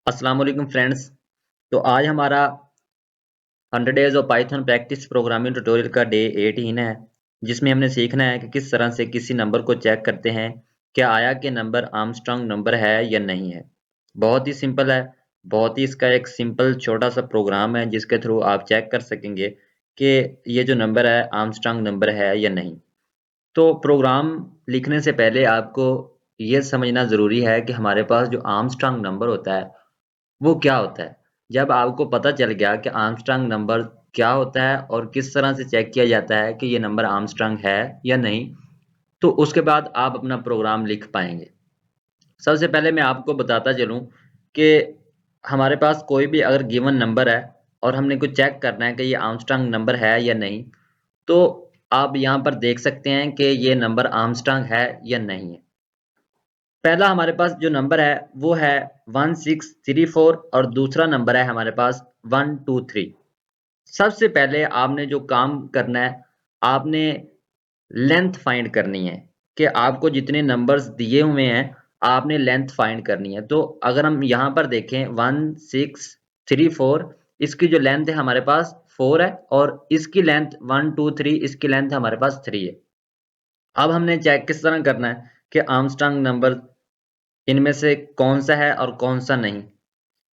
अस्सलाम वालेकुम फ्रेंड्स। तो आज हमारा 100 days of Python practice programming tutorial का डे 18 है, जिसमें हमने सीखना है कि किस तरह से किसी नंबर को चेक करते हैं, क्या आया कि नंबर आर्मस्ट्रांग नंबर है या नहीं है। बहुत ही सिंपल है। बहुत ही इसका एक सिंपल छोटा सा प्रोग्राम है जिसके थ्रू आप चेक कर सकेंगे कि ये जो नंबर है आर्मस्ट्रांग नंबर है या नहीं। तो प्रोग्राम लिखने से पहले आपको ये समझना ज़रूरी है कि हमारे पास जो आर्मस्ट्रांग नंबर होता है वो क्या होता है? जब आपको पता चल गया कि आर्मस्ट्रांग नंबर क्या होता है और किस तरह से चेक किया जाता है कि ये नंबर आर्मस्ट्रांग है या नहीं, तो उसके बाद आप अपना प्रोग्राम लिख पाएँगे। सबसे पहले मैं आपको बताता चलूँ कि हमारे पास कोई भी अगर गिवन नंबर है और हमने कुछ चेक करना है कि ये आर्मस्ट्रांग नंबर है या नहीं, तो आप यहाँ पर देख सकते हैं कि ये नंबर आर्मस्ट्रांग है या नहीं है। पहला हमारे पास जो नंबर है वो है 1634 और दूसरा नंबर है हमारे पास 123। सबसे पहले आपने जो काम करना है, आपने लेंथ फाइंड करनी है कि आपको जितने नंबर्स दिए हुए हैं, आपने लेंथ फाइंड करनी है। तो अगर हम यहाँ पर देखें 1634, इसकी जो लेंथ है हमारे पास 4 है और इसकी लेंथ 123, इसकी लेंथ हमारे पास 3 है। अब हमने चेक किस तरह करना है कि आर्मस्ट्रांग नंबर इनमें से कौन-सा है और कौन-सा नहीं।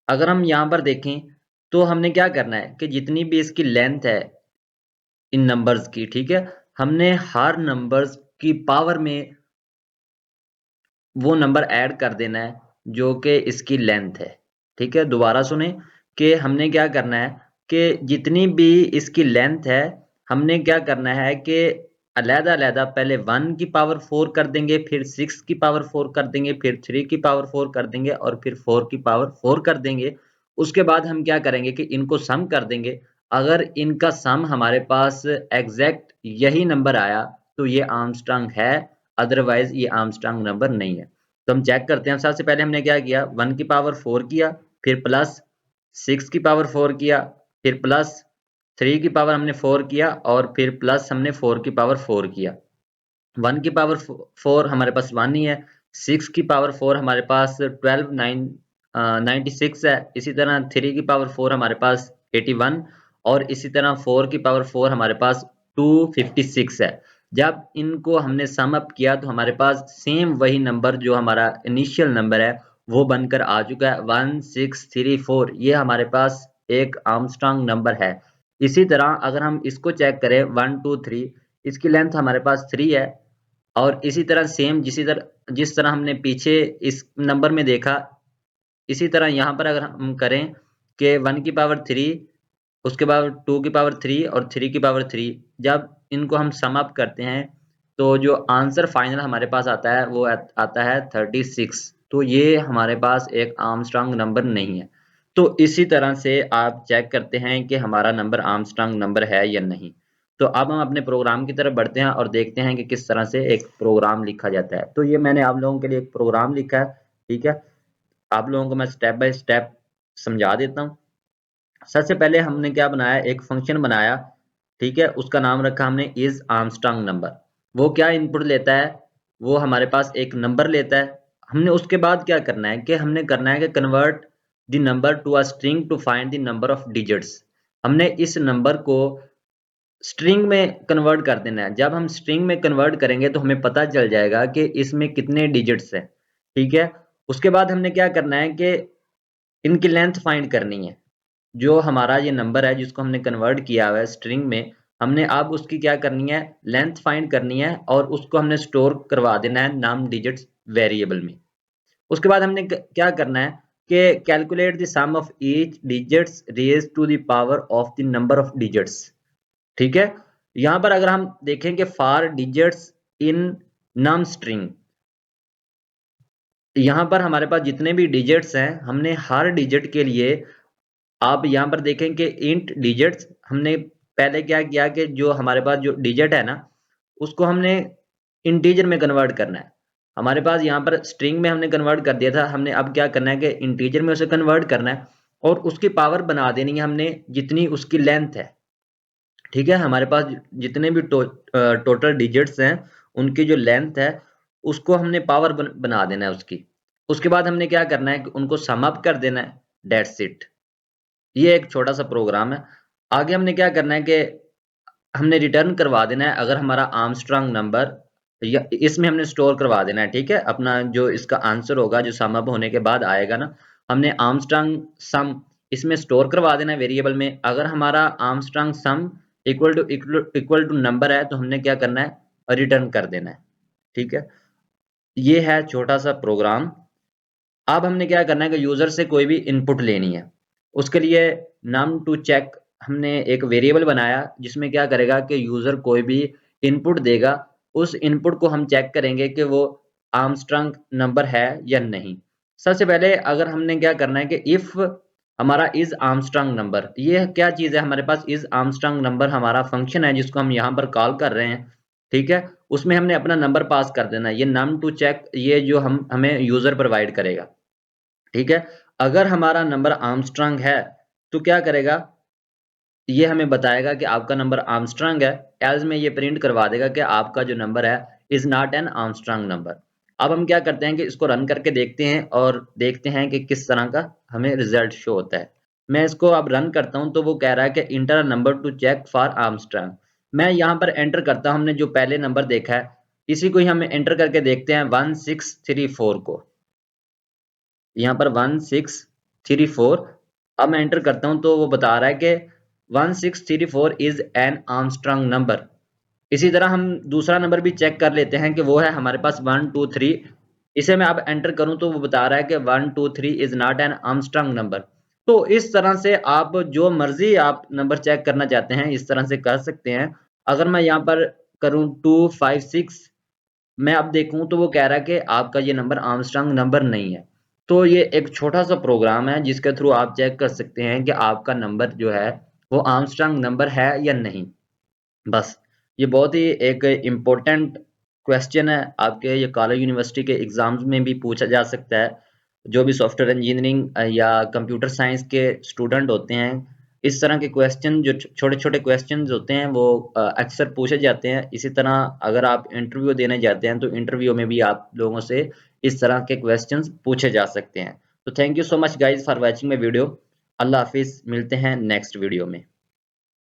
अगर हम यहाँ पर देखें, तो हमने क्या करना है कि जितनी भी इसकी लेंथ है इन नंबर्स की, ठीक है? हमने हर नंबर्स की पावर में वो नंबर ऐड कर देना है जो कि इसकी लेंथ है, ठीक है? दोबारा सुनें कि हमने क्या करना है कि जितनी भी इसकी लेंथ है, हमने क्या करना है कि अलग-अलग पहले 1 की पावर 4 कर देंगे, फिर 6 की पावर 4 कर देंगे, फिर 3 की पावर 4 कर देंगे और फिर 4 की पावर 4 कर देंगे। उसके बाद हम क्या करेंगे कि इनको सम कर देंगे। अगर इनका सम हमारे पास एग्ज़ैक्ट यही नंबर आया, तो ये आर्मस्ट्रांग है, अदरवाइज़ ये आर्मस्ट्रांग नंबर नहीं है। तो हम चेक करते हैं। सबसे पहले हमने क्या किया, 1 की पावर 4 किया, फिर प्लस 6 की पावर 4 किया, फिर प्लस 3 की पावर हमने 4 किया और फिर प्लस हमने 4 की पावर 4 किया। 1 की पावर 4 हमारे पास 1 ही है, 6 की पावर 4 हमारे पास 96 है, इसी तरह 3 की पावर 4 हमारे पास 81 और इसी तरह 4 की पावर 4 हमारे पास 256 है। जब इनको हमने सम अप किया तो हमारे पास सेम वही नंबर जो हमारा इनिशियल नंबर है वो बनकर आ चुका है 1634। ये हमारे पास एक आर्मस्ट्रांग नंबर है। इसी तरह अगर हम इसको चेक करें 123, इसकी लेंथ हमारे पास 3 है और इसी तरह सेम जिस तरह हमने पीछे इस नंबर में देखा, इसी तरह यहाँ पर अगर हम करें कि 1 की पावर 3, उसके बाद 2 की पावर 3 और 3 की पावर 3, जब इनको हम सम अप करते हैं, तो जो आंसर फाइनल हमारे पास आता है वो आता है 36। तो ये हमारे पास एक आर्मस्ट्रांग नंबर नहीं है। तो इसी तरह से आप चेक करते हैं कि हमारा नंबर आर्मस्ट्रांग नंबर है या नहीं। तो अब हम अपने प्रोग्राम की तरफ बढ़ते हैं और देखते हैं कि किस तरह से एक प्रोग्राम लिखा जाता है। तो ये मैंने आप लोगों के लिए एक प्रोग्राम लिखा है, ठीक है? आप लोगों को मैं स्टेप बाय स्टेप समझा देता हूँ। सबसे पहले हमने क्या बनाया, एक फंक्शन बनाया, ठीक है? उसका नाम रखा हमने इज आर्मस्ट्रांग नंबर। वो क्या इनपुट लेता है, वो हमारे पास एक नंबर लेता है। हमने उसके बाद क्या करना है कि हमने करना है कि convert the number to a string to find the number of digits. हमने इस नंबर को स्ट्रिंग में कन्वर्ट कर देना है। जब हम स्ट्रिंग में कन्वर्ट करेंगे तो हमें पता चल जाएगा कि इसमें कितने डिजिट्स हैं, ठीक है? उसके बाद हमने क्या करना है कि इनकी लेंथ फाइंड करनी है। जो हमारा ये नंबर है जिसको हमने कन्वर्ट किया हुआ है स्ट्रिंग में, हमने अब उसकी क्या करनी है, लेंथ फाइंड करनी है और उसको हमने स्टोर करवा देना है नाम डिजिट्स वेरिएबल में। उसके बाद हमने क्या करना है कि calculate the sum of each digits raised to the power of the number of digits, ठीक है? यहाँ पर अगर हम देखें कि for digits in num string, यहाँ पर हमारे पास जितने भी डिजिट्स हैं, हमने हर डिजिट के लिए, आप यहाँ पर देखें कि इंट डिजिट्स, हमने पहले क्या किया कि जो हमारे पास जो डिजिट है ना, उसको हमने इंटीजर में कन्वर्ट करना है। हमारे पास यहाँ पर स्ट्रिंग में हमने कन्वर्ट कर दिया था, हमने अब क्या करना है कि इंटीजर में उसे कन्वर्ट करना है और उसकी पावर बना देनी है हमने जितनी उसकी लेंथ है, ठीक है? हमारे पास जितने भी टोटल डिजिट्स हैं, उनकी जो लेंथ है, उसको हमने पावर बना देना है उसकी। उसके बाद हमने क्या करना है कि उनको सम अप कर देना है। That's it. ये एक छोटा सा प्रोग्राम है। आगे हमने क्या करना है कि हमने रिटर्न करवा देना है अगर हमारा आर्मस्ट्रांग नंबर या इसमें हमने स्टोर करवा देना है, ठीक है। अपना जो इसका आंसर होगा जो सम अप होने के बाद आएगा ना, हमने आर्मस्ट्रांग सम इसमें स्टोर करवा देना है वेरिएबल में। अगर हमारा Armstrong sum equal to number है तो हमने क्या करना है, रिटर्न कर देना है, ठीक है। ये है छोटा सा प्रोग्राम। अब हमने क्या करना है कि यूजर से कोई भी इनपुट लेनी है। उसके लिए num to check हमने एक वेरिएबल बनाया जिसमें क्या करेगा कि यूजर कोई भी इनपुट देगा, उस इनपुट को हम चेक करेंगे कि वो आर्मस्ट्रांग नंबर है या नहीं। सबसे पहले अगर हमने क्या करना है कि इफ हमारा इज आर्मस्ट्रांग नंबर, ये क्या चीज है हमारे पास, इज आर्मस्ट्रांग नंबर हमारा फंक्शन है जिसको हम यहाँ पर कॉल कर रहे हैं, ठीक है। उसमें हमने अपना नंबर पास कर देना है। ये num to check ये जो हमें यूजर प्रोवाइड करेगा, ठीक है। अगर हमारा नंबर आर्मस्ट्रांग है तो क्या करेगा, ये हमें बताएगा कि आपका नंबर आर्मस्ट्रांग है। एल्स में ये प्रिंट करवा देगा कि आपका जो नंबर है is not an Armstrong number. अब हम क्या करते हैं कि इसको रन करके देखते हैं और देखते हैं कि किस तरह का हमें रिजल्ट शो होता है। मैं इसको अब रन करता हूं तो वो कह रहा है कि enter number to check for Armstrong. मैं यहाँ पर एंटर करता हूं, हमने जो पहले नंबर देखा है इसी को ही हम एंटर करके देखते हैं 1634 को। यहाँ पर 1634 अब मैं एंटर करता हूं तो वो बता रहा है कि 1634 इज एन आर्मस्ट्रांग नंबर। इसी तरह हम दूसरा नंबर भी चेक कर लेते हैं कि वो है हमारे पास 123। इसे मैं अब एंटर करूं तो वो बता रहा है कि 123 is not an Armstrong number. तो इस तरह से आप जो मर्जी आप नंबर चेक करना चाहते हैं इस तरह से कर सकते हैं। अगर मैं यहाँ पर करूं 256, मैं अब देखूं तो वो कह रहा है कि आपका ये नंबर आर्मस्ट्रांग नंबर नहीं है। तो ये एक छोटा सा प्रोग्राम है जिसके थ्रू आप चेक कर सकते हैं कि आपका नंबर जो है वो आर्मस्ट्रांग नंबर है या नहीं। बस ये बहुत ही एक इम्पोर्टेंट क्वेश्चन है, आपके ये कॉलेज यूनिवर्सिटी के एग्जाम्स में भी पूछा जा सकता है। जो भी सॉफ्टवेयर इंजीनियरिंग या कंप्यूटर साइंस के स्टूडेंट होते हैं, इस तरह के क्वेश्चन जो छोटे छोटे क्वेश्चन होते हैं वो अक्सर पूछे जाते हैं। इसी तरह अगर आप इंटरव्यू देने जाते हैं तो इंटरव्यू में भी आप लोगों से इस तरह के क्वेश्चन पूछे जा सकते हैं। तो thank you so much guys for watching my video. अल्लाह हाफिज, मिलते हैं नेक्स्ट वीडियो में।